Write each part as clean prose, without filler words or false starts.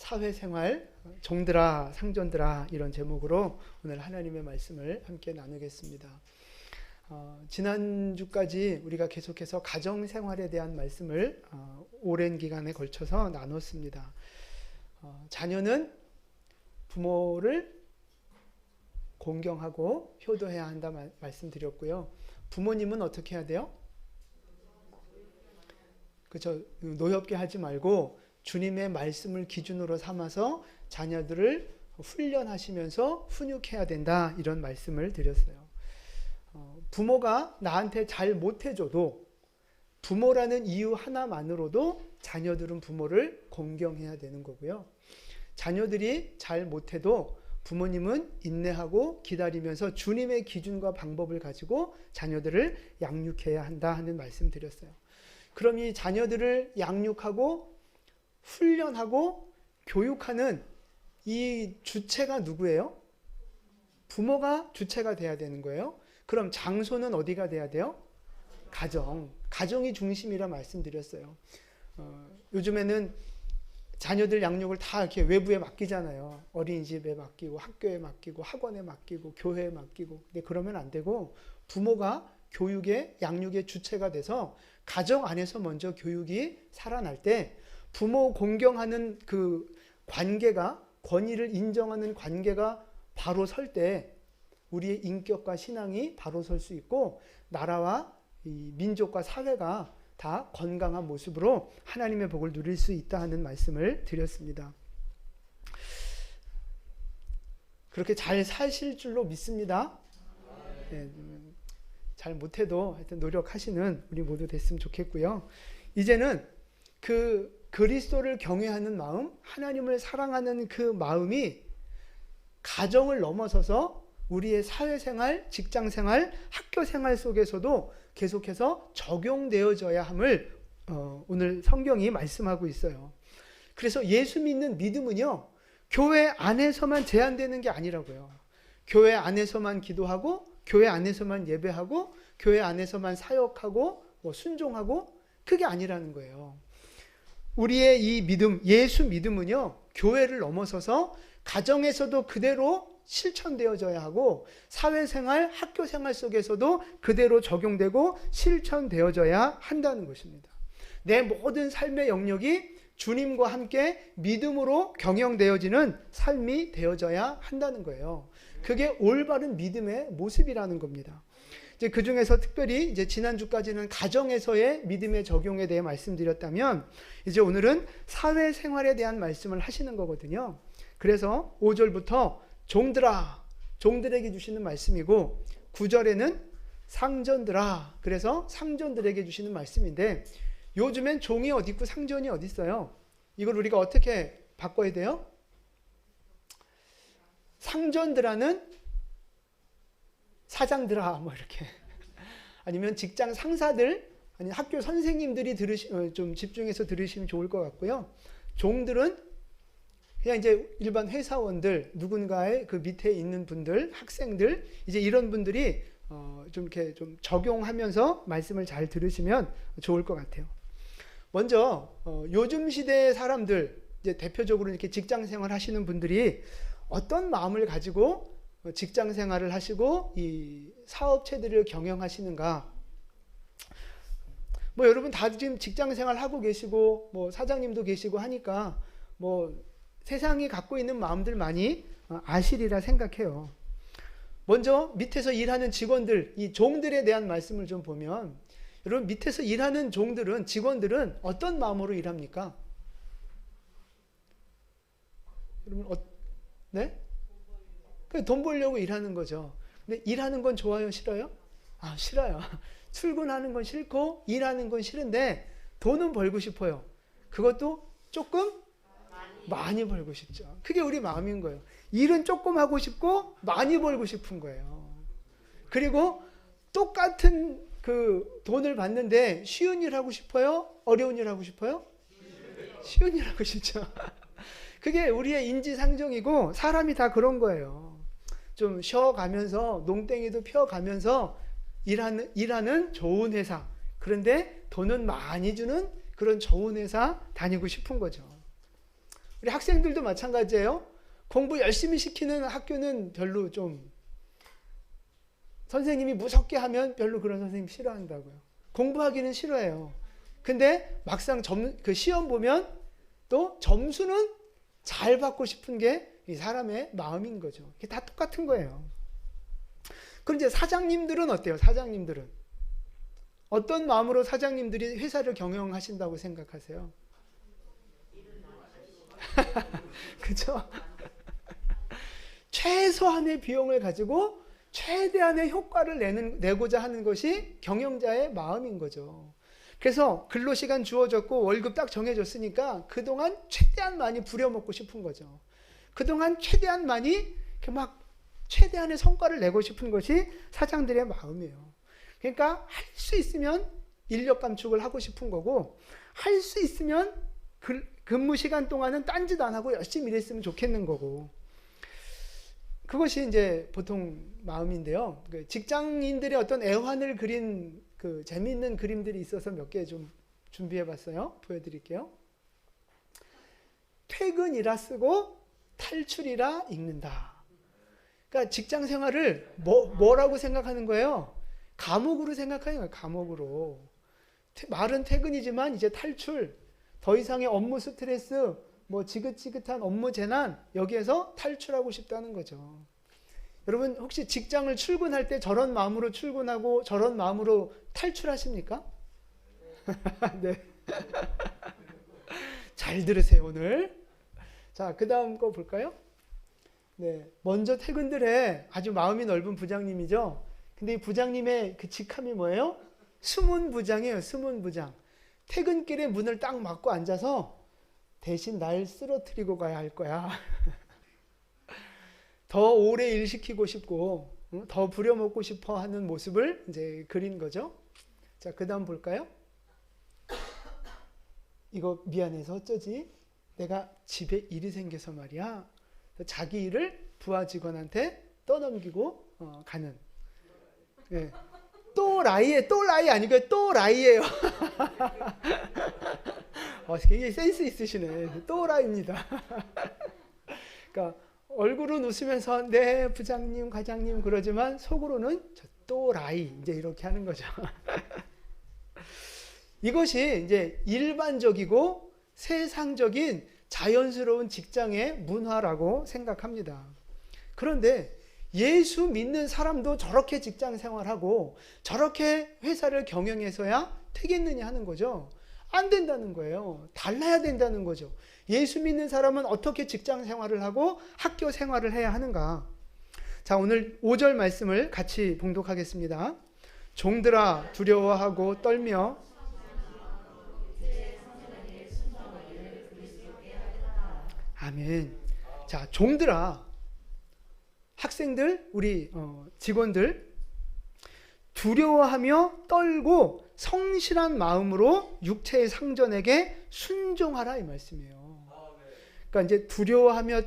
사회생활, 종들아, 상전들아, 이런 제목으로 오늘 하나님의 말씀을 함께 나누겠습니다. 지난주까지 우리가 계속해서 가정생활에 대한 말씀을 오랜 기간에 걸쳐서 나눴습니다. 자녀는 부모를 공경하고 효도해야 한다 말씀드렸고요. 부모님은 어떻게 해야 돼요? 그렇죠. 노엽게 하지 말고 주님의 말씀을 기준으로 삼아서 자녀들을 훈련하시면서 훈육해야 된다, 이런 말씀을 드렸어요. 부모가 나한테 잘 못해줘도 부모라는 이유 하나만으로도 자녀들은 부모를 공경해야 되는 거고요. 자녀들이 잘 못해도 부모님은 인내하고 기다리면서 주님의 기준과 방법을 가지고 자녀들을 양육해야 한다 하는 말씀 드렸어요. 그럼 이 자녀들을 양육하고 훈련하고 교육하는 이 주체가 누구예요? 부모가 주체가 돼야 되는 거예요. 그럼 장소는 어디가 돼야 돼요? 가정이 중심이라 말씀드렸어요. 요즘에는 자녀들 양육을 다 이렇게 외부에 맡기잖아요. 어린이집에 맡기고 학교에 맡기고 학원에 맡기고 교회에 맡기고. 근데 그러면 안 되고 부모가 교육의 양육의 주체가 돼서 가정 안에서 먼저 교육이 살아날 때 부모 공경하는 그 관계가, 권위를 인정하는 관계가 바로 설 때 우리의 인격과 신앙이 바로 설 수 있고 나라와 이 민족과 사회가 다 건강한 모습으로 하나님의 복을 누릴 수 있다 하는 말씀을 드렸습니다. 그렇게 잘 사실 줄로 믿습니다. 네, 잘 못해도 하여튼 노력하시는 우리 모두 됐으면 좋겠고요. 이제는 그 그리스도를 경외하는 마음, 하나님을 사랑하는 그 마음이 가정을 넘어서서 우리의 사회생활, 직장생활, 학교생활 속에서도 계속해서 적용되어져야 함을 오늘 성경이 말씀하고 있어요. 그래서 예수 믿는 믿음은요, 교회 안에서만 제한되는 게 아니라고요. 교회 안에서만 기도하고 교회 안에서만 예배하고 교회 안에서만 사역하고 순종하고 그게 아니라는 거예요. 우리의 이 믿음, 예수 믿음은요, 교회를 넘어서서 가정에서도 그대로 실천되어져야 하고 사회생활, 학교생활 속에서도 그대로 적용되고 실천되어져야 한다는 것입니다. 내 모든 삶의 영역이 주님과 함께 믿음으로 경영되어지는 삶이 되어져야 한다는 거예요. 그게 올바른 믿음의 모습이라는 겁니다. 이제 그 중에서 특별히 이제 지난주까지는 가정에서의 믿음의 적용에 대해 말씀드렸다면 이제 오늘은 사회생활에 대한 말씀을 하시는 거거든요. 그래서 5절부터 종들아, 종들에게 주시는 말씀이고 9절에는 상전들아, 그래서 상전들에게 주시는 말씀인데 요즘엔 종이 어디 있고 상전이 어디 있어요? 이걸 우리가 어떻게 바꿔야 돼요? 상전들아는 사장들아, 이렇게. 아니면 직장 상사들, 아니면 학교 선생님들이 좀 집중해서 들으시면 좋을 것 같고요. 종들은 그냥 이제 일반 회사원들, 누군가의 그 밑에 있는 분들, 학생들, 이제 이런 분들이 좀 이렇게 좀 적용하면서 말씀을 잘 들으시면 좋을 것 같아요. 먼저 요즘 시대의 사람들, 이제 대표적으로 이렇게 직장 생활 하시는 분들이 어떤 마음을 가지고 직장 생활을 하시고 이 사업체들을 경영하시는가? 여러분 다 지금 직장 생활 하고 계시고 사장님도 계시고 하니까 세상이 갖고 있는 마음들 많이 아시리라 생각해요. 먼저 밑에서 일하는 직원들, 이 종들에 대한 말씀을 좀 보면 여러분 밑에서 일하는 종들은, 직원들은 어떤 마음으로 일합니까? 여러분 네? 돈 벌려고 일하는 거죠. 근데 일하는 건 좋아요, 싫어요? 싫어요. 출근하는 건 싫고 일하는 건 싫은데 돈은 벌고 싶어요. 그것도 조금 많이 벌고 싶죠. 그게 우리 마음인 거예요. 일은 조금 하고 싶고 많이 벌고 싶은 거예요. 그리고 똑같은 그 돈을 받는데 쉬운 일 하고 싶어요? 어려운 일 하고 싶어요? 쉬운 일 하고 싶죠. 그게 우리의 인지상정이고 사람이 다 그런 거예요. 좀 쉬어가면서 농땡이도 펴가면서 일하는 좋은 회사, 그런데 돈은 많이 주는 그런 좋은 회사 다니고 싶은 거죠. 우리 학생들도 마찬가지예요. 공부 열심히 시키는 학교는 별로 좀 선생님이 무섭게 하면 별로 그런 선생님 싫어한다고요. 공부하기는 싫어해요. 근데 막상 그 시험 보면 또 점수는 잘 받고 싶은 게 이 사람의 마음인 거죠. 이게 다 똑같은 거예요. 그럼 이제 사장님들은 어때요? 사장님들은 어떤 마음으로 사장님들이 회사를 경영하신다고 생각하세요? 그렇죠? 최소한의 비용을 가지고 최대한의 효과를 내고자 하는 것이 경영자의 마음인 거죠. 그래서 근로시간 주어졌고 월급 딱 정해졌으니까 그동안 최대한 많이 부려먹고 싶은 거죠. 그동안 최대한 많이 이렇게 막 최대한의 성과를 내고 싶은 것이 사장들의 마음이에요. 그러니까 할 수 있으면 인력 감축을 하고 싶은 거고, 할 수 있으면 근무 시간 동안은 딴짓 안 하고 열심히 일했으면 좋겠는 거고, 그것이 이제 보통 마음인데요. 직장인들의 어떤 애환을 그린 그 재미있는 그림들이 있어서 몇 개 좀 준비해 봤어요. 보여드릴게요. 퇴근이라 쓰고 탈출이라 읽는다. 그러니까 직장 생활을 뭐라고 생각하는 거예요? 감옥으로 생각하는 거예요. 감옥으로. 말은 퇴근이지만 이제 탈출, 더 이상의 업무 스트레스, 뭐 지긋지긋한 업무 재난, 여기에서 탈출하고 싶다는 거죠. 여러분 혹시 직장을 출근할 때 저런 마음으로 출근하고 저런 마음으로 탈출하십니까? 네. 잘 들으세요 오늘. 자, 그 다음 거 볼까요? 네, 먼저 퇴근들 해. 아주 마음이 넓은 부장님이죠. 근데 이 부장님의 그 직함이 뭐예요? 숨은 부장이에요. 숨은 부장. 퇴근길에 문을 딱 막고 앉아서 대신 날 쓰러뜨리고 가야 할 거야. 더 오래 일 시키고 싶고 더 부려먹고 싶어 하는 모습을 이제 그린 거죠. 자, 그 다음 볼까요? 이거 미안해서 어쩌지? 내가 집에 일이 생겨서 말이야. 자기 일을 부하 직원한테 떠넘기고 가는. 네. 또라이 아니고요. 또라이예요. 굉장히 센스 있으시네. 또라이입니다. 그러니까 얼굴은 웃으면서 네 부장님, 과장님 그러지만 속으로는 저 또라이 이제 이렇게 하는 거죠. 이것이 이제 일반적이고 세상적인 자연스러운 직장의 문화라고 생각합니다. 그런데 예수 믿는 사람도 저렇게 직장 생활하고 저렇게 회사를 경영해서야 되겠느냐 하는 거죠. 안 된다는 거예요. 달라야 된다는 거죠. 예수 믿는 사람은 어떻게 직장 생활을 하고 학교 생활을 해야 하는가? 자, 오늘 5절 말씀을 같이 봉독하겠습니다. 종들아 두려워하고 떨며 아멘. 자, 종들아, 학생들, 우리 직원들 두려워하며 떨고 성실한 마음으로 육체의 상전에게 순종하라 이 말씀이에요. 그러니까 이제 두려워하며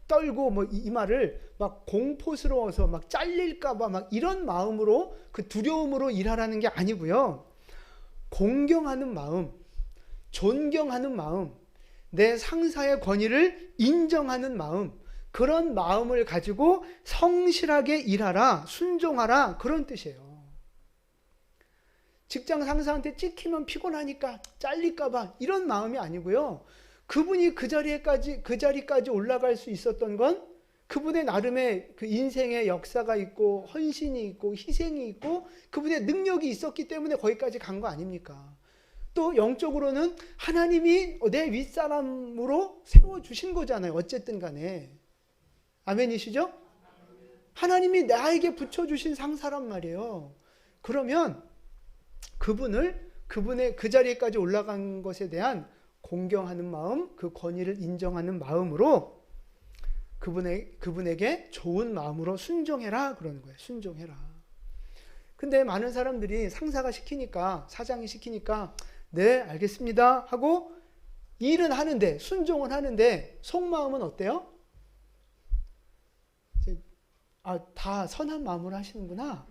떨고 뭐 이 말을 막 공포스러워서 막 잘릴까봐 막 이런 마음으로 그 두려움으로 일하라는 게 아니고요. 공경하는 마음, 존경하는 마음, 내 상사의 권위를 인정하는 마음, 그런 마음을 가지고 성실하게 일하라, 순종하라, 그런 뜻이에요. 직장 상사한테 찍히면 피곤하니까 잘릴까봐 이런 마음이 아니고요. 그분이 그 자리까지 올라갈 수 있었던 건 그분의 나름의 그 인생의 역사가 있고 헌신이 있고 희생이 있고 그분의 능력이 있었기 때문에 거기까지 간 거 아닙니까? 또 영적으로는 하나님이 내 윗사람으로 세워주신 거잖아요. 어쨌든 간에. 아멘이시죠? 하나님이 나에게 붙여주신 상사란 말이에요. 그러면 그분의 그 자리에까지 올라간 것에 대한 공경하는 마음, 그 권위를 인정하는 마음으로 그분에게 좋은 마음으로 순종해라 그러는 거예요. 순종해라. 근데 많은 사람들이 상사가 시키니까, 사장이 시키니까 네 알겠습니다 하고 일은 하는데, 순종은 하는데 속마음은 어때요? 다 선한 마음으로 하시는구나.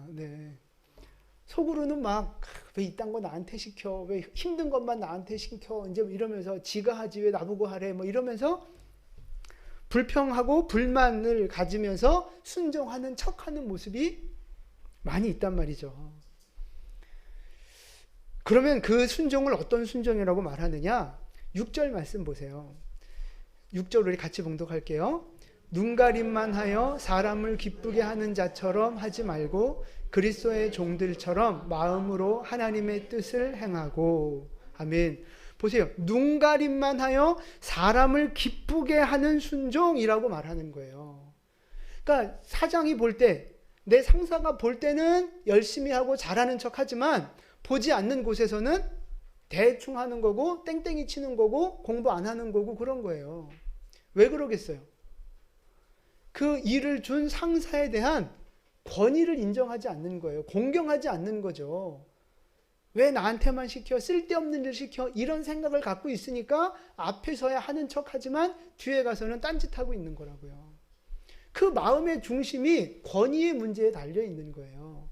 네. 속으로는 막 왜 이딴 거 나한테 시켜, 왜 힘든 것만 나한테 시켜, 이제 이러면서 지가 하지 왜 나보고 하래, 뭐 이러면서 불평하고 불만을 가지면서 순종하는 척하는 모습이 많이 있단 말이죠. 그러면 그 순종을 어떤 순종이라고 말하느냐? 6절 말씀 보세요. 6절 우리 같이 봉독할게요. 눈가림만 하여 사람을 기쁘게 하는 자처럼 하지 말고 그리스도의 종들처럼 마음으로 하나님의 뜻을 행하고. 아멘. 보세요. 눈가림만 하여 사람을 기쁘게 하는 순종이라고 말하는 거예요. 그러니까 사장이 볼 때, 내 상사가 볼 때는 열심히 하고 잘하는 척 하지만 보지 않는 곳에서는 대충 하는 거고 땡땡이 치는 거고 공부 안 하는 거고 그런 거예요. 왜 그러겠어요? 그 일을 준 상사에 대한 권위를 인정하지 않는 거예요. 공경하지 않는 거죠. 왜 나한테만 시켜? 쓸데없는 일 시켜? 이런 생각을 갖고 있으니까 앞에서야 하는 척 하지만 뒤에 가서는 딴짓하고 있는 거라고요. 그 마음의 중심이 권위의 문제에 달려 있는 거예요.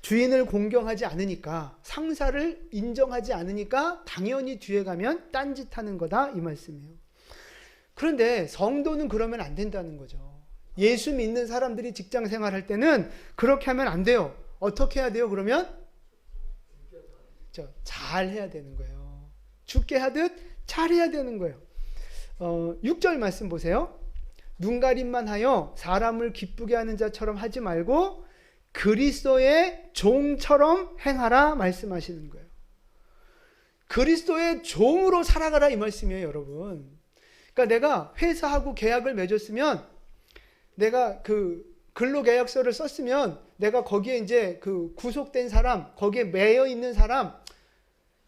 주인을 공경하지 않으니까, 상사를 인정하지 않으니까 당연히 뒤에 가면 딴짓하는 거다, 이 말씀이에요. 그런데 성도는 그러면 안 된다는 거죠. 예수 믿는 사람들이 직장 생활할 때는 그렇게 하면 안 돼요. 어떻게 해야 돼요? 그러면 잘 해야 되는 거예요. 죽게 하듯 잘 해야 되는 거예요. 6절 말씀 보세요. 눈가림만 하여 사람을 기쁘게 하는 자처럼 하지 말고 그리스도의 종처럼 행하라 말씀하시는 거예요. 그리스도의 종으로 살아가라 이 말씀이에요, 여러분. 그러니까 내가 회사하고 계약을 맺었으면, 내가 그 근로계약서를 썼으면 내가 거기에 이제 그 구속된 사람, 거기에 매여 있는 사람,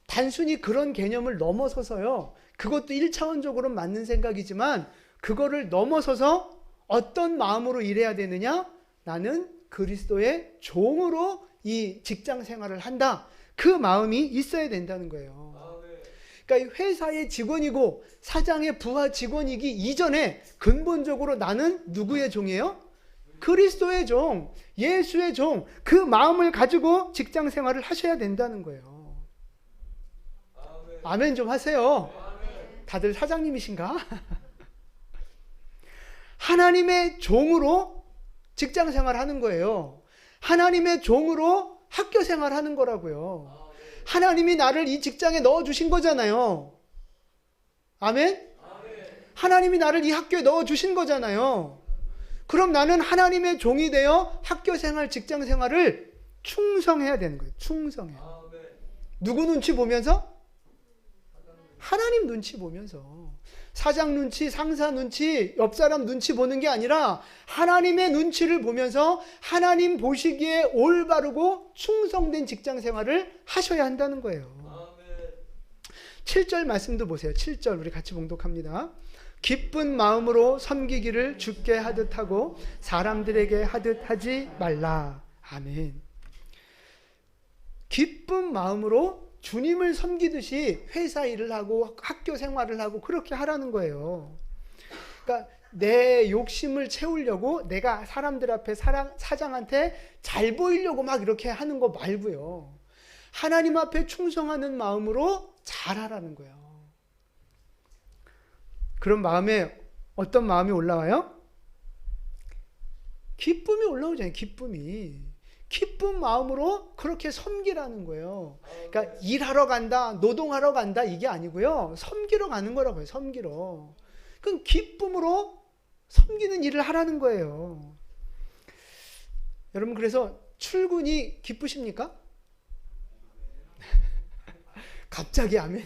단순히 그런 개념을 넘어서서요. 그것도 1차원적으로 맞는 생각이지만 그거를 넘어서서 어떤 마음으로 일해야 되느냐? 나는 그리스도의 종으로 이 직장 생활을 한다. 그 마음이 있어야 된다는 거예요. 그러니까 회사의 직원이고 사장의 부하 직원이기 이전에 근본적으로 나는 누구의 종이에요? 그리스도의 종, 예수의 종, 그 마음을 가지고 직장 생활을 하셔야 된다는 거예요. 아멘 좀 하세요. 다들 사장님이신가? 하나님의 종으로 직장 생활하는 거예요. 하나님의 종으로 학교 생활하는 거라고요. 하나님이 나를 이 직장에 넣어주신 거잖아요. 아멘? 하나님이 나를 이 학교에 넣어주신 거잖아요. 그럼 나는 하나님의 종이 되어 학교 생활, 직장 생활을 충성해야 되는 거예요. 충성해요. 누구 눈치 보면서? 하나님 눈치 보면서. 사장 눈치, 상사 눈치, 옆 사람 눈치 보는 게 아니라 하나님의 눈치를 보면서 하나님 보시기에 올바르고 충성된 직장 생활을 하셔야 한다는 거예요. 7절 말씀도 보세요. 7절 우리 같이 봉독합니다. 기쁜 마음으로 섬기기를 주께 하듯 하고 사람들에게 하듯 하지 말라. 아멘. 기쁜 마음으로 주님을 섬기듯이 회사 일을 하고 학교 생활을 하고 그렇게 하라는 거예요. 그러니까 내 욕심을 채우려고 내가 사람들 앞에 사장한테 잘 보이려고 막 이렇게 하는 거 말고요. 하나님 앞에 충성하는 마음으로 잘하라는 거예요. 그런 마음에 어떤 마음이 올라와요? 기쁨이 올라오잖아요. 기쁨이. 기쁜 마음으로 그렇게 섬기라는 거예요. 그러니까 일하러 간다, 노동하러 간다 이게 아니고요. 섬기러 가는 거라고요. 섬기러. 그럼 기쁨으로 섬기는 일을 하라는 거예요. 여러분 그래서 출근이 기쁘십니까? 갑자기 아멘.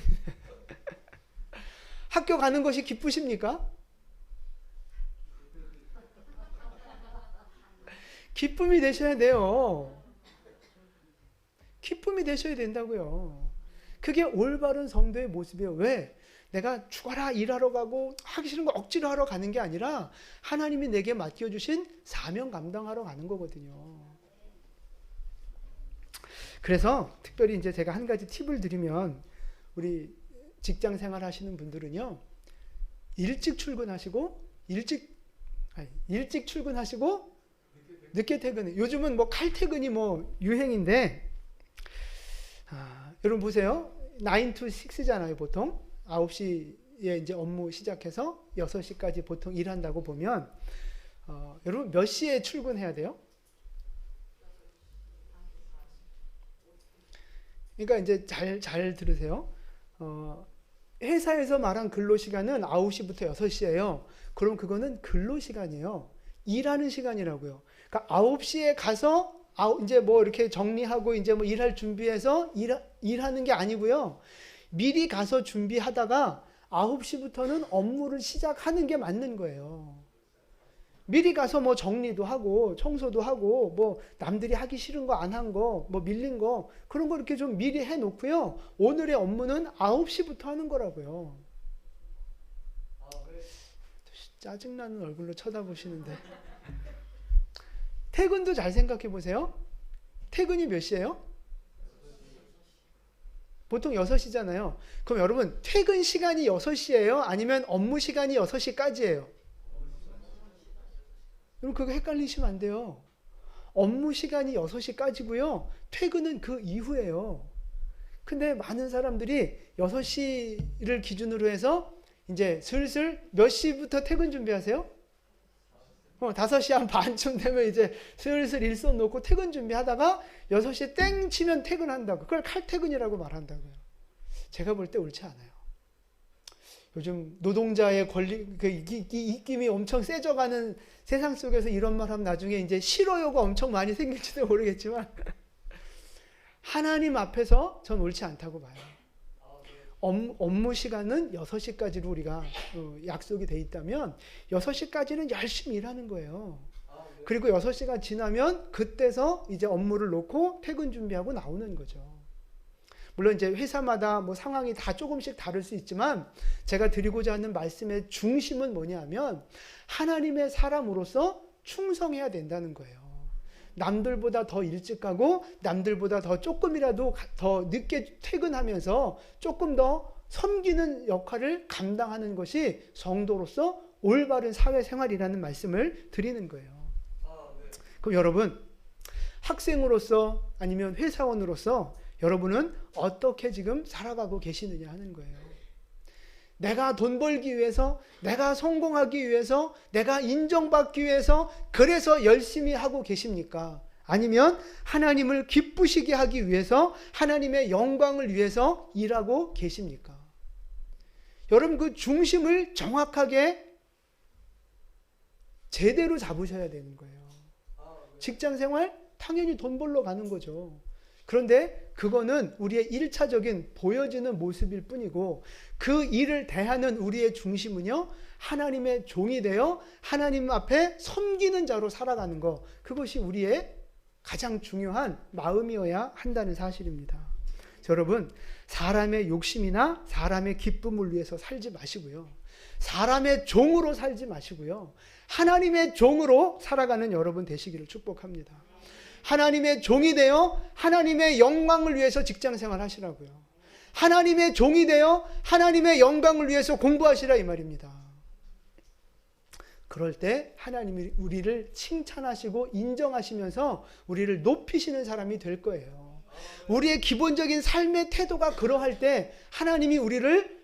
학교 가는 것이 기쁘십니까? 기쁨이 되셔야 돼요. 기쁨이 되셔야 된다고요. 그게 올바른 성도의 모습이에요. 왜? 내가 죽어라 일하러 가고 하기 싫은 거 억지로 하러 가는 게 아니라 하나님이 내게 맡겨주신 사명 감당하러 가는 거거든요. 그래서 특별히 이제 제가 한 가지 팁을 드리면 우리 직장 생활 하시는 분들은요. 일찍 출근하시고 늦게 퇴근해. 요즘은 뭐 칼퇴근이 뭐 유행인데, 여러분 보세요. 9 to 6잖아요, 보통. 9시에 이제 업무 시작해서 6시까지 보통 일한다고 보면, 여러분 몇 시에 출근해야 돼요? 그러니까 이제 잘 들으세요. 회사에서 말한 근로시간은 9시부터 6시예요. 그럼 그거는 근로시간이에요. 일하는 시간이라고요. 그러니까 9시에 가서 이제 뭐 이렇게 정리하고 이제 뭐 일할 준비해서 일하는 게 아니고요. 미리 가서 준비하다가 9시부터는 업무를 시작하는 게 맞는 거예요. 미리 가서 뭐 정리도 하고 청소도 하고 뭐 남들이 하기 싫은 거 안 한 거 뭐 밀린 거 그런 거 이렇게 좀 미리 해 놓고요. 오늘의 업무는 9시부터 하는 거라고요. 짜증나는 얼굴로 쳐다보시는데. 퇴근도 잘 생각해 보세요. 퇴근이 몇 시예요? 보통 6시잖아요. 그럼 여러분 퇴근 시간이 6시예요? 아니면 업무 시간이 6시까지예요? 여러분 그거 헷갈리시면 안 돼요. 업무 시간이 6시까지고요. 퇴근은 그 이후예요. 근데 많은 사람들이 6시를 기준으로 해서 이제 슬슬 몇 시부터 퇴근 준비하세요? 5시 한 반쯤 되면 이제 슬슬 일손 놓고 퇴근 준비하다가 6시 땡 치면 퇴근한다고. 그걸 칼퇴근이라고 말한다고요. 제가 볼 때 옳지 않아요. 요즘 노동자의 권리, 입김이 엄청 세져가는 세상 속에서 이런 말 하면 나중에 이제 실효요가 엄청 많이 생길지도 모르겠지만 하나님 앞에서 전 옳지 않다고 봐요. 업무 시간은 6시까지로 우리가 약속이 돼 있다면 6시까지는 열심히 일하는 거예요. 그리고 6시가 지나면 그때서 이제 업무를 놓고 퇴근 준비하고 나오는 거죠. 물론 이제 회사마다 뭐 상황이 다 조금씩 다를 수 있지만 제가 드리고자 하는 말씀의 중심은 뭐냐면 하나님의 사람으로서 충성해야 된다는 거예요. 남들보다 더 일찍 가고 남들보다 더 조금이라도 더 늦게 퇴근하면서 조금 더 섬기는 역할을 감당하는 것이 성도로서 올바른 사회생활이라는 말씀을 드리는 거예요. 그럼 여러분 학생으로서 아니면 회사원으로서 여러분은 어떻게 지금 살아가고 계시느냐 하는 거예요. 내가 돈 벌기 위해서, 내가 성공하기 위해서, 내가 인정받기 위해서 그래서 열심히 하고 계십니까? 아니면 하나님을 기쁘시게 하기 위해서 하나님의 영광을 위해서 일하고 계십니까? 여러분 그 중심을 정확하게 제대로 잡으셔야 되는 거예요. 직장생활 당연히 돈 벌러 가는 거죠. 그런데 그거는 우리의 1차적인 보여지는 모습일 뿐이고 그 일을 대하는 우리의 중심은요. 하나님의 종이 되어 하나님 앞에 섬기는 자로 살아가는 것. 그것이 우리의 가장 중요한 마음이어야 한다는 사실입니다. 여러분 사람의 욕심이나 사람의 기쁨을 위해서 살지 마시고요. 사람의 종으로 살지 마시고요. 하나님의 종으로 살아가는 여러분 되시기를 축복합니다. 하나님의 종이 되어 하나님의 영광을 위해서 직장생활 하시라고요. 하나님의 종이 되어 하나님의 영광을 위해서 공부하시라 이 말입니다. 그럴 때 하나님이 우리를 칭찬하시고 인정하시면서 우리를 높이시는 사람이 될 거예요. 우리의 기본적인 삶의 태도가 그러할 때 하나님이 우리를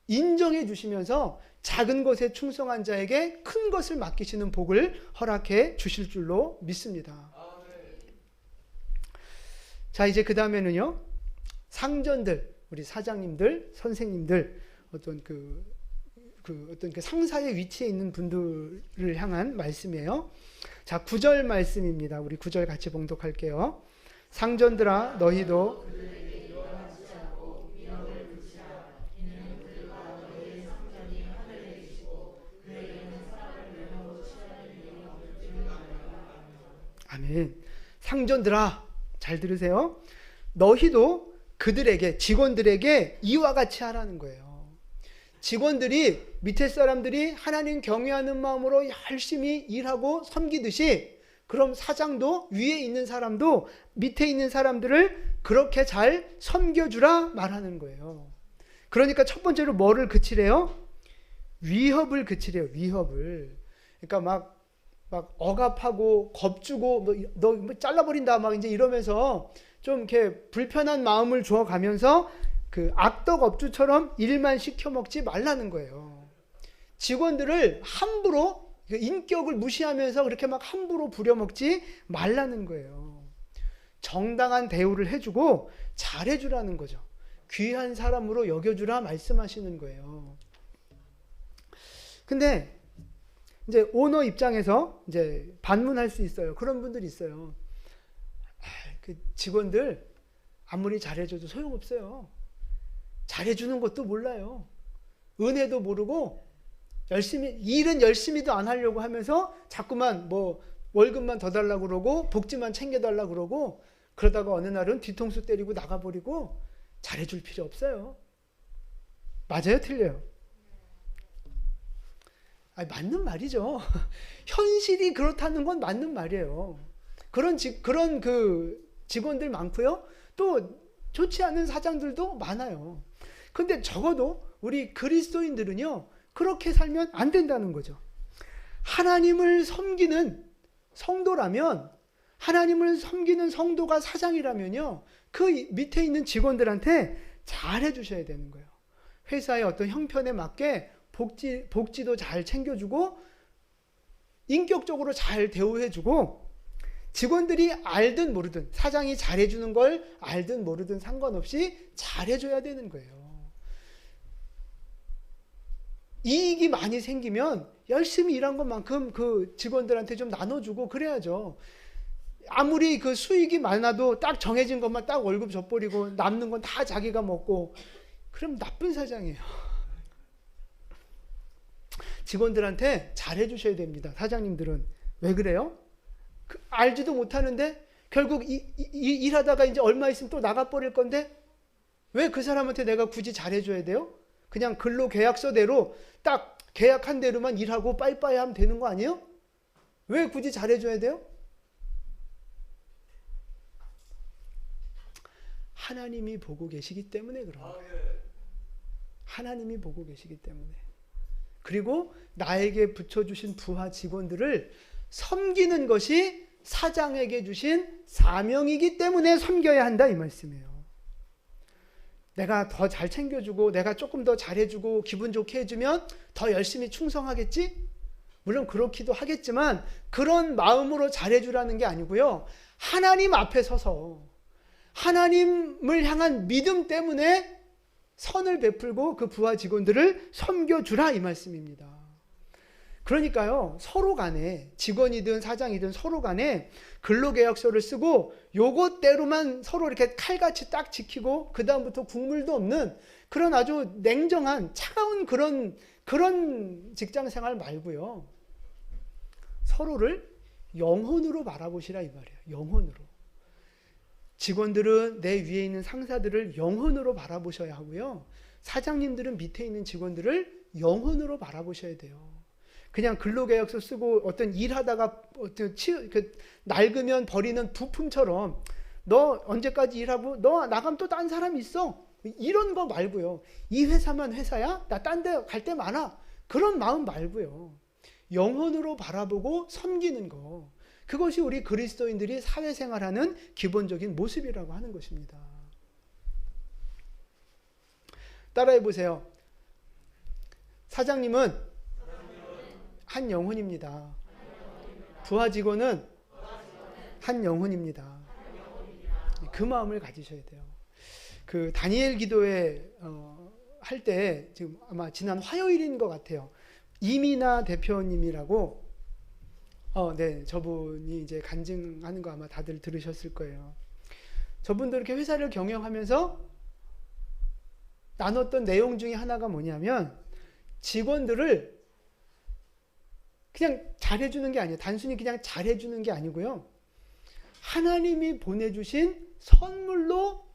인정해 주시면서 작은 것에 충성한 자에게 큰 것을 맡기시는 복을 허락해 주실 줄로 믿습니다. 자, 이제 그 다음에는요, 상전들, 우리 사장님들, 선생님들, 어떤 그 상사의 위치에 있는 분들을 향한 말씀이에요. 자, 9절 말씀입니다. 우리 9절 같이 봉독할게요. 상전들아, 너희도 아멘. 상전들아, 잘 들으세요. 너희도 그들에게, 직원들에게 이와 같이 하라는 거예요. 직원들이, 밑에 사람들이 하나님 경외하는 마음으로 열심히 일하고 섬기듯이 그럼 사장도 위에 있는 사람도 밑에 있는 사람들을 그렇게 잘 섬겨주라 말하는 거예요. 그러니까 첫 번째로 뭐를 그치래요? 위협을 그치래요. 위협을. 그러니까 막 막 억압하고 겁주고 너 뭐 잘라버린다 막 이제 이러면서 좀 이렇게 불편한 마음을 주어가면서 그 악덕업주처럼 일만 시켜 먹지 말라는 거예요. 직원들을 함부로 인격을 무시하면서 그렇게 막 함부로 부려먹지 말라는 거예요. 정당한 대우를 해주고 잘해주라는 거죠. 귀한 사람으로 여겨주라 말씀하시는 거예요. 근데 이제 오너 입장에서 이제 반문할 수 있어요. 그런 분들이 있어요. 그 직원들 아무리 잘해줘도 소용없어요. 잘해주는 것도 몰라요. 은혜도 모르고 일은 열심히도 안 하려고 하면서 자꾸만 뭐 월급만 더 달라고 그러고 복지만 챙겨달라고 그러고 그러다가 어느 날은 뒤통수 때리고 나가버리고 잘해줄 필요 없어요. 맞아요? 틀려요? 아니, 맞는 말이죠. 현실이 그렇다는 건 맞는 말이에요. 그런 그 직원들 많고요. 또 좋지 않은 사장들도 많아요. 근데 적어도 우리 그리스도인들은요, 그렇게 살면 안 된다는 거죠. 하나님을 섬기는 성도라면, 하나님을 섬기는 성도가 사장이라면요, 그 밑에 있는 직원들한테 잘해 주셔야 되는 거예요. 회사의 어떤 형편에 맞게 복지도 잘 챙겨주고 인격적으로 잘 대우해주고 직원들이 알든 모르든 사장이 잘해주는 걸 알든 모르든 상관없이 잘해줘야 되는 거예요. 이익이 많이 생기면 열심히 일한 것만큼 그 직원들한테 좀 나눠주고 그래야죠. 아무리 그 수익이 많아도 딱 정해진 것만 딱 월급 줘버리고 남는 건 다 자기가 먹고 그럼 나쁜 사장이에요. 직원들한테 잘해주셔야 됩니다. 사장님들은. 왜 그래요? 알지도 못하는데 결국 일하다가 이제 얼마 있으면 또 나가버릴 건데 왜 그 사람한테 내가 굳이 잘해줘야 돼요? 그냥 근로계약서대로 딱 계약한 대로만 일하고 빠이빠이 하면 되는 거 아니에요? 왜 굳이 잘해줘야 돼요? 하나님이 보고 계시기 때문에 그런 거예요. 하나님이 보고 계시기 때문에. 그리고 나에게 붙여주신 부하 직원들을 섬기는 것이 사장에게 주신 사명이기 때문에 섬겨야 한다 이 말씀이에요. 내가 더 잘 챙겨주고 내가 조금 더 잘해주고 기분 좋게 해주면 더 열심히 충성하겠지? 물론 그렇기도 하겠지만 그런 마음으로 잘해주라는 게 아니고요. 하나님 앞에 서서 하나님을 향한 믿음 때문에 선을 베풀고 그 부하 직원들을 섬겨주라 이 말씀입니다. 그러니까요, 서로 간에 직원이든 사장이든 서로 간에 근로계약서를 쓰고 요것대로만 서로 이렇게 칼같이 딱 지키고 그 다음부터 국물도 없는 그런 아주 냉정한 차가운 그런 직장생활 말고요, 서로를 영혼으로 바라보시라 이 말이에요. 영혼으로. 직원들은 내 위에 있는 상사들을 영혼으로 바라보셔야 하고요, 사장님들은 밑에 있는 직원들을 영혼으로 바라보셔야 돼요. 그냥 근로계약서 쓰고 어떤 일하다가 어떤 낡으면 버리는 부품처럼 너 언제까지 일하고 너 나가면 또 딴 사람 있어 이런 거 말고요. 이 회사만 회사야? 나 딴 데 갈 데 많아. 그런 마음 말고요. 영혼으로 바라보고 섬기는 거. 그것이 우리 그리스도인들이 사회생활하는 기본적인 모습이라고 하는 것입니다. 따라해 보세요. 사장님은 한 영혼입니다. 부하 직원은 한 영혼입니다. 그 마음을 가지셔야 돼요. 그 다니엘 기도회 할 때 지금 아마 지난 화요일인 것 같아요. 이미나 대표님이라고 네, 저분이 이제 간증하는 거 아마 다들 들으셨을 거예요. 저분도 이렇게 회사를 경영하면서 나눴던 내용 중에 하나가 뭐냐면 직원들을 그냥 잘해주는 게 아니에요. 단순히 그냥 잘해주는 게 아니고요. 하나님이 보내주신 선물로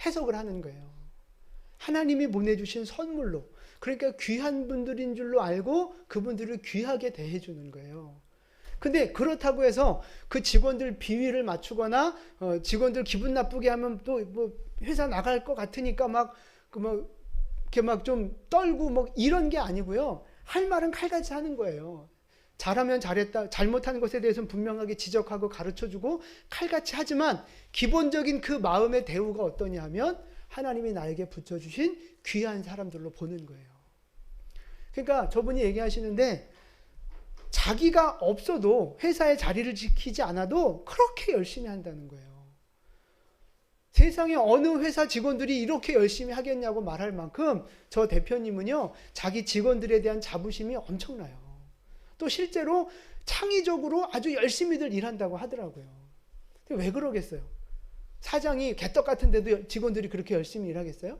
해석을 하는 거예요. 하나님이 보내주신 선물로. 그러니까 귀한 분들인 줄로 알고 그분들을 귀하게 대해주는 거예요. 근데 그렇다고 해서 그 직원들 비위를 맞추거나 직원들 기분 나쁘게 하면 또 뭐 회사 나갈 것 같으니까 이렇게 막 좀 떨고 뭐 이런 게 아니고요. 할 말은 칼같이 하는 거예요. 잘하면 잘했다, 잘못한 것에 대해서는 분명하게 지적하고 가르쳐주고 칼같이 하지만 기본적인 그 마음의 대우가 어떠냐 하면 하나님이 나에게 붙여주신 귀한 사람들로 보는 거예요. 그러니까 저분이 얘기하시는데 자기가 없어도 회사의 자리를 지키지 않아도 그렇게 열심히 한다는 거예요. 세상에 어느 회사 직원들이 이렇게 열심히 하겠냐고 말할 만큼 저 대표님은요, 자기 직원들에 대한 자부심이 엄청나요. 또 실제로 창의적으로 아주 열심히들 일한다고 하더라고요. 왜 그러겠어요? 사장이 개떡 같은데도 직원들이 그렇게 열심히 일하겠어요?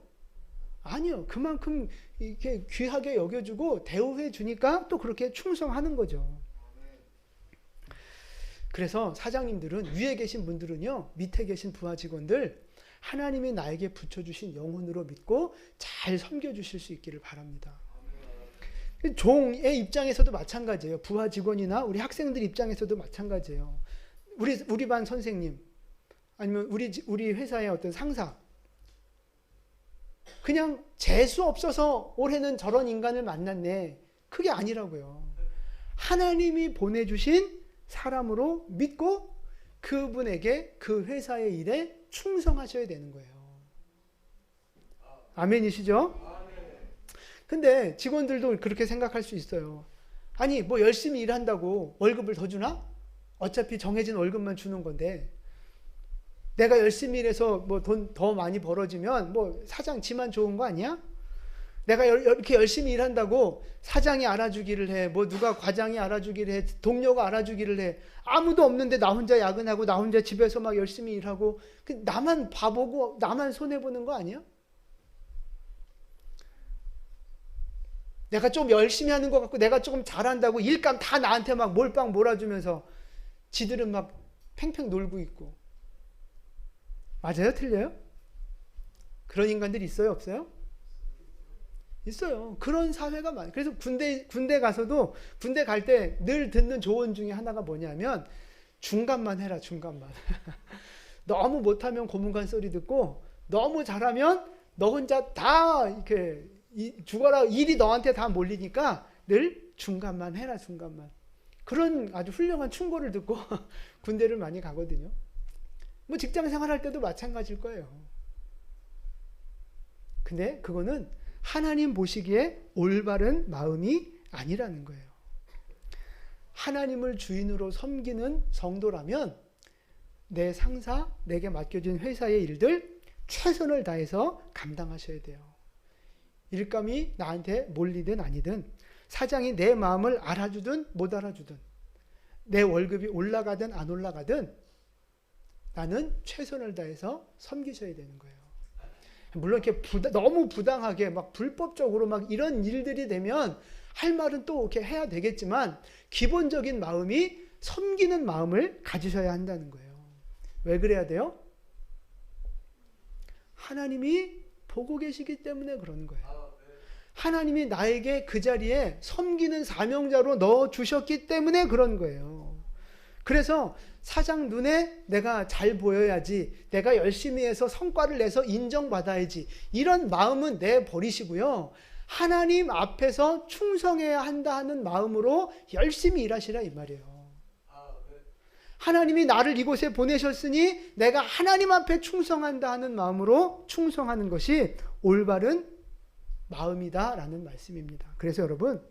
아니요. 그만큼 이렇게 귀하게 여겨주고 대우해 주니까 또 그렇게 충성하는 거죠. 그래서 사장님들은, 위에 계신 분들은요, 밑에 계신 부하 직원들 하나님이 나에게 붙여주신 영혼으로 믿고 잘 섬겨주실 수 있기를 바랍니다. 종의 입장에서도 마찬가지예요. 부하 직원이나 우리 학생들 입장에서도 마찬가지예요. 우리 반 선생님, 아니면 우리 회사의 어떤 상사, 그냥 재수 없어서 올해는 저런 인간을 만났네, 그게 아니라고요. 하나님이 보내주신 사람으로 믿고 그분에게 그 회사의 일에 충성하셔야 되는 거예요. 아멘이시죠? 근데 직원들도 그렇게 생각할 수 있어요. 아니, 뭐 열심히 일한다고 월급을 더 주나? 어차피 정해진 월급만 주는 건데, 내가 열심히 일해서 뭐 돈 더 많이 벌어지면 뭐 사장 지만 좋은 거 아니야? 내가 이렇게 열심히 일한다고 사장이 알아주기를 해, 뭐 누가 과장이 알아주기를 해, 동료가 알아주기를 해. 아무도 없는데 나 혼자 야근하고 나 혼자 집에서 막 열심히 일하고 나만 바보고 나만 손해보는 거 아니야? 내가 좀 열심히 하는 것 같고 내가 조금 잘한다고 일감 다 나한테 막 몰빵 몰아주면서 지들은 막 팽팽 놀고 있고. 맞아요? 틀려요? 그런 인간들이 있어요? 없어요? 있어요. 그런 사회가 많아요. 그래서 군대 가서도 군대 갈 때 늘 듣는 조언 중에 하나가 뭐냐면 중간만 해라, 중간만. 너무 못하면 고문관 소리 듣고 너무 잘하면 너 혼자 다 이렇게 죽어라, 일이 너한테 다 몰리니까 늘 중간만 해라, 중간만. 그런 아주 훌륭한 충고를 듣고 군대를 많이 가거든요. 뭐 직장 생활할 때도 마찬가지일 거예요. 근데 그거는 하나님 보시기에 올바른 마음이 아니라는 거예요. 하나님을 주인으로 섬기는 성도라면 내 상사, 내게 맡겨진 회사의 일들 최선을 다해서 감당하셔야 돼요. 일감이 나한테 몰리든 아니든, 사장이 내 마음을 알아주든 못 알아주든, 내 월급이 올라가든 안 올라가든 나는 최선을 다해서 섬기셔야 되는 거예요. 물론 이렇게 너무 부당하게 막 불법적으로 막 이런 일들이 되면 할 말은 또 이렇게 해야 되겠지만 기본적인 마음이 섬기는 마음을 가지셔야 한다는 거예요. 왜 그래야 돼요? 하나님이 보고 계시기 때문에 그러는 거예요. 하나님이 나에게 그 자리에 섬기는 사명자로 넣어 주셨기 때문에 그런 거예요. 그래서 사장 눈에 내가 잘 보여야지, 내가 열심히 해서 성과를 내서 인정받아야지, 이런 마음은 내버리시고요. 하나님 앞에서 충성해야 한다 하는 마음으로 열심히 일하시라 이 말이에요. 하나님이 나를 이곳에 보내셨으니 내가 하나님 앞에 충성한다 하는 마음으로 충성하는 것이 올바른 마음이다라는 말씀입니다. 그래서 여러분,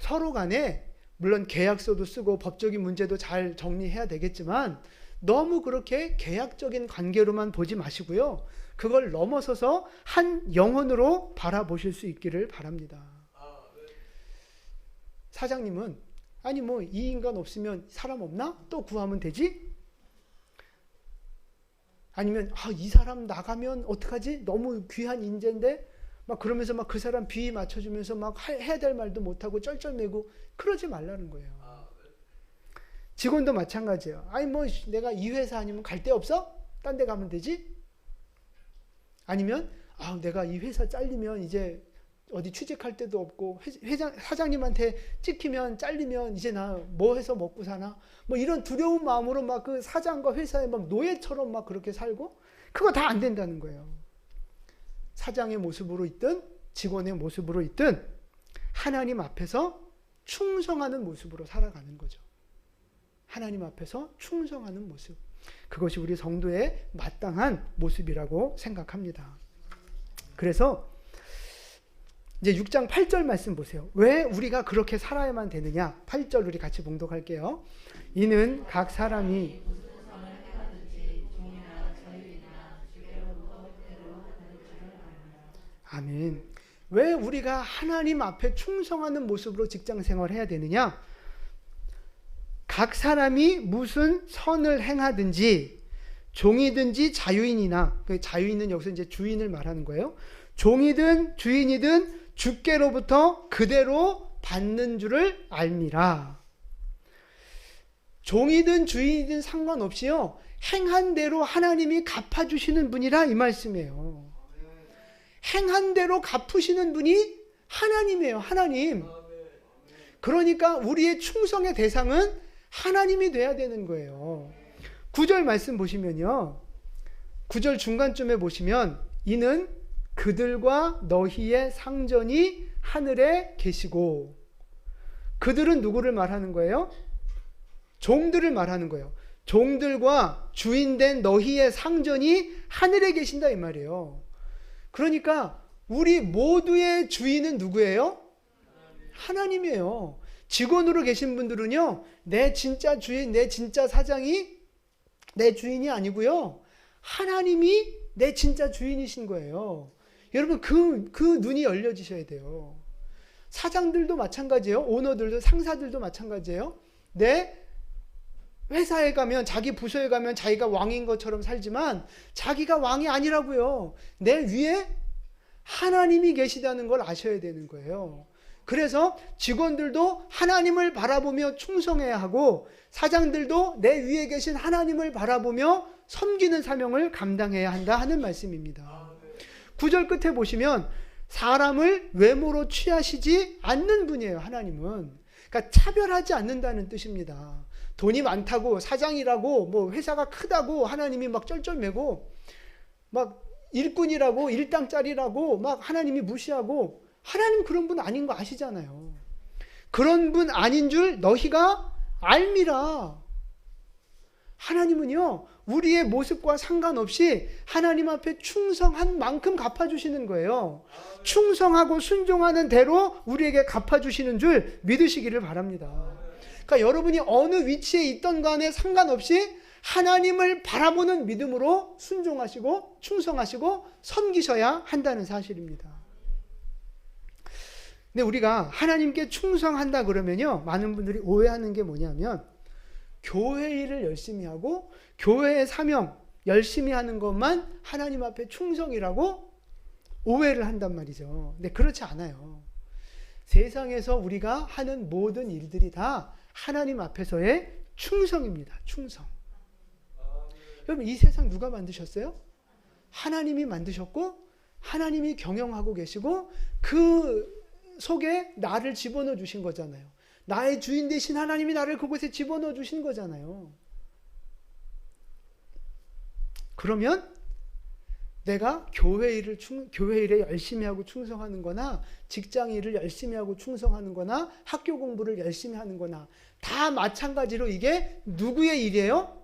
서로 간에 물론 계약서도 쓰고 법적인 문제도 잘 정리해야 되겠지만 너무 그렇게 계약적인 관계로만 보지 마시고요. 그걸 넘어서서 한 영혼으로 바라보실 수 있기를 바랍니다. 사장님은 아니 뭐 이 인간 없으면 사람 없나? 또 구하면 되지? 아니면 이 사람 나가면 어떡하지? 너무 귀한 인재인데? 막 그러면서 막 그 사람 비위 맞춰주면서 막 해야 될 말도 못하고 쩔쩔매고 그러지 말라는 거예요. 직원도 마찬가지예요. 아니 뭐 내가 이 회사 아니면 갈 데 없어? 딴 데 가면 되지? 아니면 내가 이 회사 잘리면 이제 어디 취직할 데도 없고 사장님한테 찍히면 잘리면 이제 나 뭐 해서 먹고 사나? 뭐 이런 두려운 마음으로 막 그 사장과 회사에 막 노예처럼 막 그렇게 살고, 그거 다 안 된다는 거예요. 사장의 모습으로 있든 직원의 모습으로 있든 하나님 앞에서 충성하는 모습으로 살아가는 거죠. 하나님 앞에서 충성하는 모습. 그것이 우리 성도의 마땅한 모습이라고 생각합니다. 그래서 이제 6장 8절 말씀 보세요. 왜 우리가 그렇게 살아야만 되느냐? 8절 우리 같이 봉독할게요. 이는 각 사람이 아멘. 왜 우리가 하나님 앞에 충성하는 모습으로 직장 생활을 해야 되느냐? 각 사람이 무슨 선을 행하든지 종이든지 자유인이나, 자유인은 여기서 이제 주인을 말하는 거예요. 종이든 주인이든 주께로부터 그대로 받는 줄을 알미라. 종이든 주인이든 상관없이요, 행한 대로 하나님이 갚아주시는 분이라 이 말씀이에요. 행한 대로 갚으시는 분이 하나님이에요. 하나님. 그러니까 우리의 충성의 대상은 하나님이 돼야 되는 거예요. 9절 말씀 보시면요, 9절 중간쯤에 보시면 이는 그들과 너희의 상전이 하늘에 계시고, 그들은 누구를 말하는 거예요? 종들을 말하는 거예요. 종들과 주인된 너희의 상전이 하늘에 계신다 이 말이에요. 그러니까 우리 모두의 주인은 누구예요? 하나님이에요. 직원으로 계신 분들은요, 내 진짜 주인, 내 진짜 사장이 내 주인이 아니고요, 하나님이 내 진짜 주인이신 거예요. 여러분, 그 눈이 열려지셔야 돼요. 사장들도 마찬가지예요. 오너들도, 상사들도 마찬가지예요. 내 회사에 가면, 자기 부서에 가면 자기가 왕인 것처럼 살지만 자기가 왕이 아니라고요. 내 위에 하나님이 계시다는 걸 아셔야 되는 거예요. 그래서 직원들도 하나님을 바라보며 충성해야 하고, 사장들도 내 위에 계신 하나님을 바라보며 섬기는 사명을 감당해야 한다 하는 말씀입니다. 9절 끝에 보시면 사람을 외모로 취하시지 않는 분이에요. 하나님은. 그러니까 차별하지 않는다는 뜻입니다. 돈이 많다고, 사장이라고, 뭐 회사가 크다고 하나님이 막 쩔쩔매고, 막 일꾼이라고, 일당짜리라고 막 하나님이 무시하고, 하나님 그런 분 아닌 거 아시잖아요. 그런 분 아닌 줄 너희가 알미라. 하나님은요, 우리의 모습과 상관없이 하나님 앞에 충성한 만큼 갚아주시는 거예요. 충성하고 순종하는 대로 우리에게 갚아주시는 줄 믿으시기를 바랍니다. 그러니까 여러분이 어느 위치에 있던 간에 상관없이 하나님을 바라보는 믿음으로 순종하시고 충성하시고 섬기셔야 한다는 사실입니다. 근데 우리가 하나님께 충성한다 그러면요, 많은 분들이 오해하는 게 뭐냐면, 교회 일을 열심히 하고 교회의 사명 열심히 하는 것만 하나님 앞에 충성이라고 오해를 한단 말이죠. 근데 그렇지 않아요. 세상에서 우리가 하는 모든 일들이 다 하나님 앞에서의 충성입니다. 충성. 여러분, 이 세상 누가 만드셨어요? 하나님이 만드셨고, 하나님이 경영하고 계시고, 그 속에 나를 집어넣어 주신 거잖아요. 나의 주인 되신 하나님이 나를 그곳에 집어넣어 주신 거잖아요. 그러면 내가 교회 일에 열심히 하고 충성하는 거나, 직장 일을 열심히 하고 충성하는 거나, 학교 공부를 열심히 하는 거나 다 마찬가지로 이게 누구의 일이에요?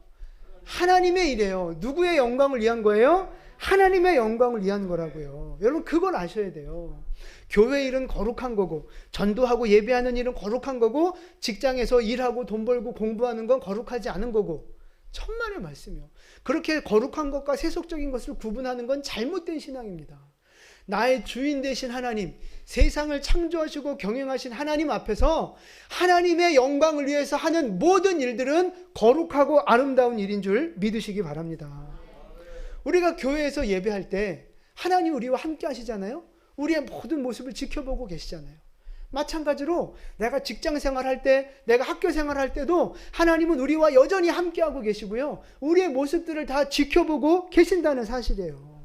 하나님의 일이에요. 누구의 영광을 위한 거예요? 하나님의 영광을 위한 거라고요. 여러분, 그걸 아셔야 돼요. 교회 일은 거룩한 거고, 전도하고 예배하는 일은 거룩한 거고, 직장에서 일하고 돈 벌고 공부하는 건 거룩하지 않은 거고, 천만의 말씀이요. 그렇게 거룩한 것과 세속적인 것을 구분하는 건 잘못된 신앙입니다. 나의 주인 되신 하나님, 세상을 창조하시고 경영하신 하나님 앞에서 하나님의 영광을 위해서 하는 모든 일들은 거룩하고 아름다운 일인 줄 믿으시기 바랍니다. 우리가 교회에서 예배할 때 하나님 우리와 함께 하시잖아요. 우리의 모든 모습을 지켜보고 계시잖아요. 마찬가지로 내가 직장 생활할 때, 내가 학교 생활할 때도 하나님은 우리와 여전히 함께하고 계시고요, 우리의 모습들을 다 지켜보고 계신다는 사실이에요.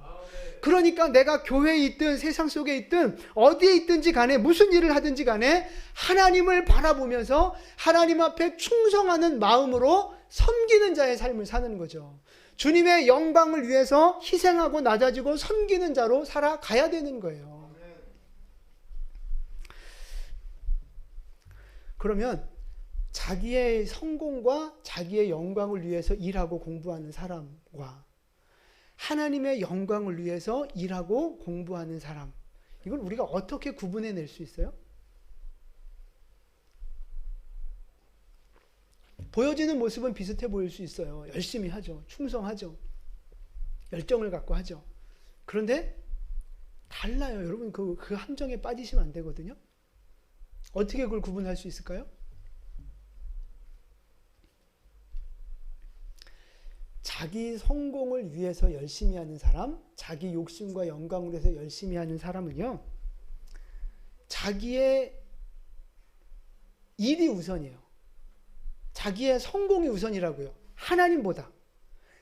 그러니까 내가 교회에 있든 세상 속에 있든 어디에 있든지 간에, 무슨 일을 하든지 간에 하나님을 바라보면서 하나님 앞에 충성하는 마음으로 섬기는 자의 삶을 사는 거죠. 주님의 영광을 위해서 희생하고 낮아지고 섬기는 자로 살아가야 되는 거예요. 그러면 자기의 성공과 자기의 영광을 위해서 일하고 공부하는 사람과 하나님의 영광을 위해서 일하고 공부하는 사람, 이걸 우리가 어떻게 구분해낼 수 있어요? 보여지는 모습은 비슷해 보일 수 있어요. 열심히 하죠. 충성하죠. 열정을 갖고 하죠. 그런데 달라요. 여러분 그 함정에 빠지시면 안 되거든요. 어떻게 그걸 구분할 수 있을까요? 자기 성공을 위해서 열심히 하는 사람, 자기 욕심과 영광을 위해서 열심히 하는 사람은요, 자기의 일이 우선이에요. 자기의 성공이 우선이라고요. 하나님보다.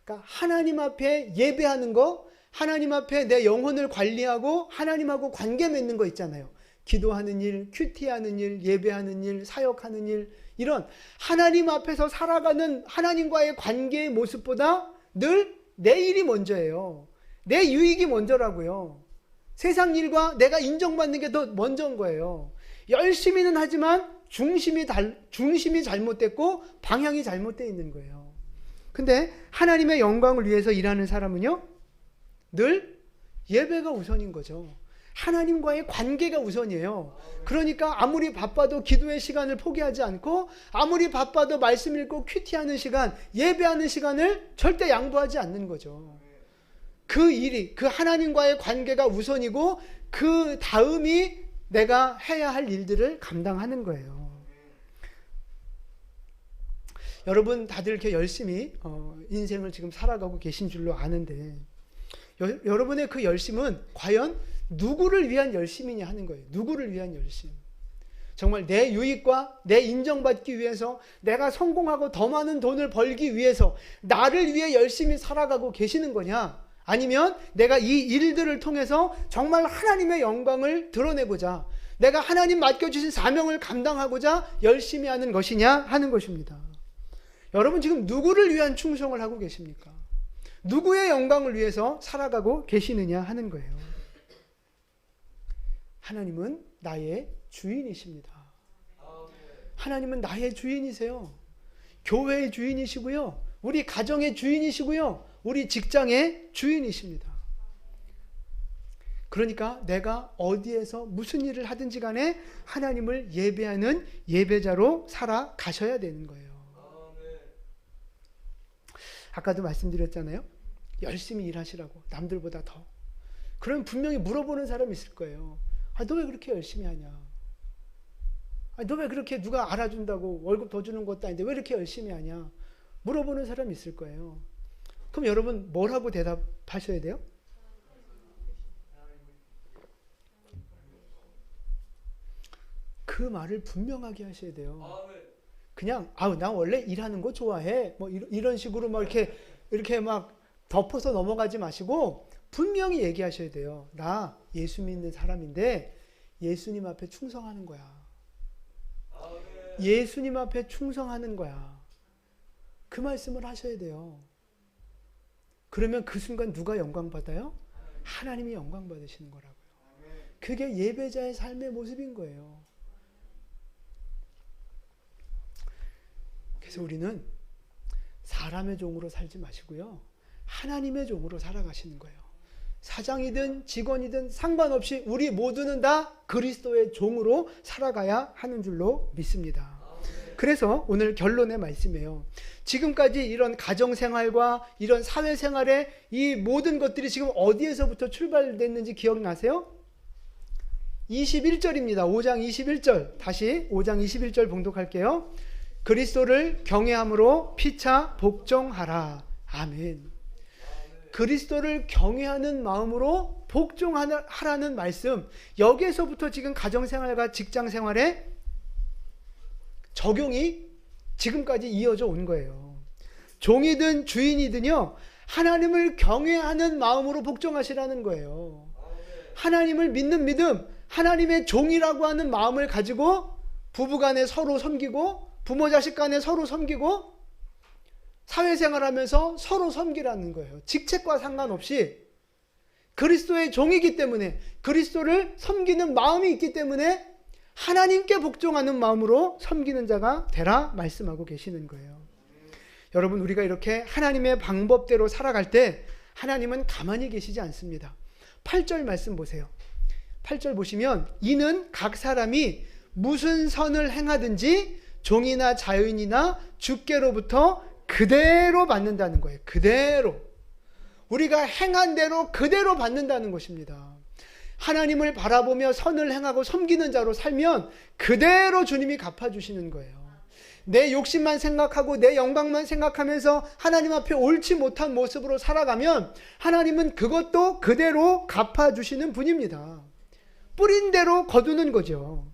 그러니까 하나님 앞에 예배하는 거, 하나님 앞에 내 영혼을 관리하고 하나님하고 관계 맺는 거 있잖아요. 기도하는 일, 큐티하는 일, 예배하는 일, 사역하는 일, 이런 하나님 앞에서 살아가는 하나님과의 관계의 모습보다 늘 내 일이 먼저예요. 내 유익이 먼저라고요. 세상 일과 내가 인정받는 게 더 먼저인 거예요. 열심히는 하지만 중심이 잘못됐고 방향이 잘못되어 있는 거예요. 근데 하나님의 영광을 위해서 일하는 사람은요, 늘 예배가 우선인 거죠. 하나님과의 관계가 우선이에요. 그러니까 아무리 바빠도 기도의 시간을 포기하지 않고, 아무리 바빠도 말씀 읽고 큐티하는 시간, 예배하는 시간을 절대 양보하지 않는 거죠. 그 일이, 그 하나님과의 관계가 우선이고 그 다음이 내가 해야 할 일들을 감당하는 거예요. 여러분 다들 이렇게 열심히 인생을 지금 살아가고 계신 줄로 아는데, 여러분의 그 열심은 과연 누구를 위한 열심이냐 하는 거예요. 누구를 위한 열심. 정말 내 유익과 내 인정받기 위해서, 내가 성공하고 더 많은 돈을 벌기 위해서 나를 위해 열심히 살아가고 계시는 거냐? 아니면 내가 이 일들을 통해서 정말 하나님의 영광을 드러내고자, 내가 하나님 맡겨주신 사명을 감당하고자 열심히 하는 것이냐 하는 것입니다. 여러분 지금 누구를 위한 충성을 하고 계십니까? 누구의 영광을 위해서 살아가고 계시느냐 하는 거예요. 하나님은 나의 주인이십니다. 하나님은 나의 주인이세요. 교회의 주인이시고요, 우리 가정의 주인이시고요, 우리 직장의 주인이십니다. 그러니까 내가 어디에서 무슨 일을 하든지 간에 하나님을 예배하는 예배자로 살아가셔야 되는 거예요. 아까도 말씀드렸잖아요. 열심히 일하시라고, 남들보다 더. 그러면 분명히 물어보는 사람이 있을 거예요. 너 왜 그렇게 열심히 하냐? 너 왜 그렇게 누가 알아준다고 월급 더 주는 것도 아닌데 왜 이렇게 열심히 하냐? 물어보는 사람이 있을 거예요. 그럼 여러분 뭐라고 대답하셔야 돼요? 그 말을 분명하게 하셔야 돼요. 그냥 나 원래 일하는 거 좋아해, 뭐 이런 식으로 막 이렇게 막 덮어서 넘어가지 마시고 분명히 얘기하셔야 돼요. 나 예수 믿는 사람인데 예수님 앞에 충성하는 거야. 예수님 앞에 충성하는 거야. 그 말씀을 하셔야 돼요. 그러면 그 순간 누가 영광 받아요? 하나님이 영광 받으시는 거라고요. 그게 예배자의 삶의 모습인 거예요. 그래서 우리는 사람의 종으로 살지 마시고요, 하나님의 종으로 살아가시는 거예요. 사장이든 직원이든 상관없이 우리 모두는 다 그리스도의 종으로 살아가야 하는 줄로 믿습니다. 그래서 오늘 결론의 말씀이에요. 지금까지 이런 가정생활과 이런 사회생활의 이 모든 것들이 지금 어디에서부터 출발됐는지 기억나세요? 21절입니다. 5장 21절. 다시 5장 21절 봉독할게요. 그리스도를 경외함으로 피차 복종하라. 아멘. 그리스도를 경외하는 마음으로 복종하라는 말씀, 여기에서부터 지금 가정생활과 직장생활에 적용이 지금까지 이어져 온 거예요. 종이든 주인이든요, 하나님을 경외하는 마음으로 복종하시라는 거예요. 하나님을 믿는 믿음, 하나님의 종이라고 하는 마음을 가지고 부부간에 서로 섬기고, 부모 자식 간에 서로 섬기고, 사회생활하면서 서로 섬기라는 거예요. 직책과 상관없이 그리스도의 종이기 때문에, 그리스도를 섬기는 마음이 있기 때문에 하나님께 복종하는 마음으로 섬기는 자가 되라 말씀하고 계시는 거예요. 여러분, 우리가 이렇게 하나님의 방법대로 살아갈 때 하나님은 가만히 계시지 않습니다. 8절 말씀 보세요. 8절 보시면 이는 각 사람이 무슨 선을 행하든지 종이나 자유인이나 주께로부터 그대로 받는다는 거예요. 그대로. 우리가 행한 대로 그대로 받는다는 것입니다. 하나님을 바라보며 선을 행하고 섬기는 자로 살면 그대로 주님이 갚아주시는 거예요. 내 욕심만 생각하고 내 영광만 생각하면서 하나님 앞에 옳지 못한 모습으로 살아가면 하나님은 그것도 그대로 갚아주시는 분입니다. 뿌린 대로 거두는 거죠.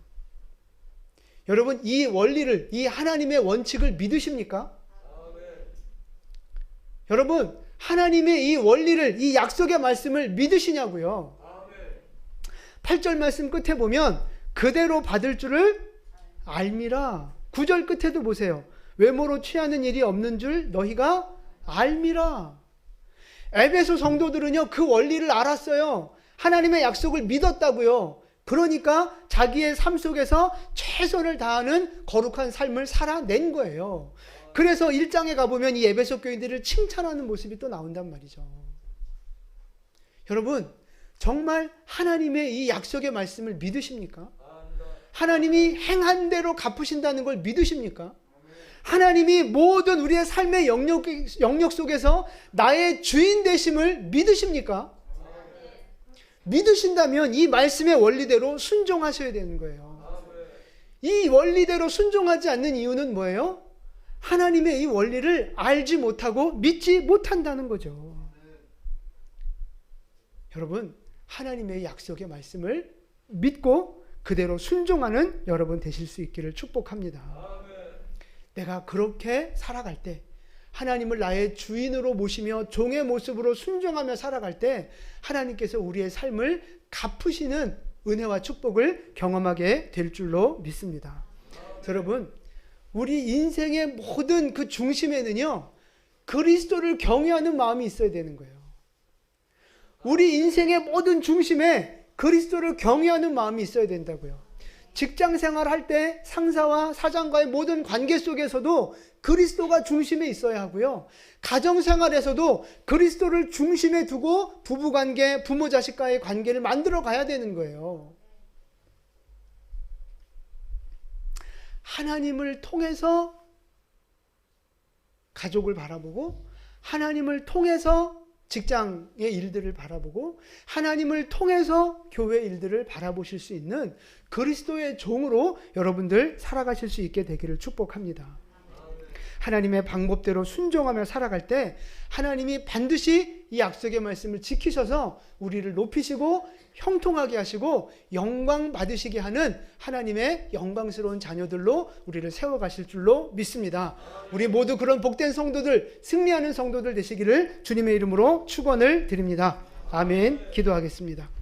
여러분, 이 원리를, 이 하나님의 원칙을 믿으십니까? 여러분, 하나님의 이 원리를, 이 약속의 말씀을 믿으시냐고요? 8절 말씀 끝에 보면 그대로 받을 줄을 알미라. 9절 끝에도 보세요. 외모로 취하는 일이 없는 줄 너희가 알미라. 에베소 성도들은요, 그 원리를 알았어요. 하나님의 약속을 믿었다고요. 그러니까 자기의 삶 속에서 최선을 다하는 거룩한 삶을 살아낸 거예요. 그래서 1장에 가보면 이 에베소 교인들을 칭찬하는 모습이 또 나온단 말이죠. 여러분, 정말 하나님의 이 약속의 말씀을 믿으십니까? 하나님이 행한 대로 갚으신다는 걸 믿으십니까? 하나님이 모든 우리의 삶의 영역 속에서 나의 주인 되심을 믿으십니까? 믿으신다면 이 말씀의 원리대로 순종하셔야 되는 거예요. 이 원리대로 순종하지 않는 이유는 뭐예요? 하나님의 이 원리를 알지 못하고 믿지 못한다는 거죠. 여러분, 하나님의 약속의 말씀을 믿고 그대로 순종하는 여러분 되실 수 있기를 축복합니다. 내가 그렇게 살아갈 때, 하나님을 나의 주인으로 모시며 종의 모습으로 순종하며 살아갈 때 하나님께서 우리의 삶을 갚으시는 은혜와 축복을 경험하게 될 줄로 믿습니다. 여러분, 우리 인생의 모든 그 중심에는요, 그리스도를 경외하는 마음이 있어야 되는 거예요. 우리 인생의 모든 중심에 그리스도를 경외하는 마음이 있어야 된다고요. 직장 생활할 때 상사와 사장과의 모든 관계 속에서도 그리스도가 중심에 있어야 하고요. 가정 생활에서도 그리스도를 중심에 두고 부부관계, 부모 자식과의 관계를 만들어 가야 되는 거예요. 하나님을 통해서 가족을 바라보고, 하나님을 통해서 직장의 일들을 바라보고, 하나님을 통해서 교회 일들을 바라보실 수 있는 그리스도의 종으로 여러분들 살아가실 수 있게 되기를 축복합니다. 하나님의 방법대로 순종하며 살아갈 때 하나님이 반드시 이 약속의 말씀을 지키셔서 우리를 높이시고 형통하게 하시고 영광 받으시게 하는 하나님의 영광스러운 자녀들로 우리를 세워가실 줄로 믿습니다. 우리 모두 그런 복된 성도들, 승리하는 성도들 되시기를 주님의 이름으로 축원을 드립니다. 아멘. 기도하겠습니다.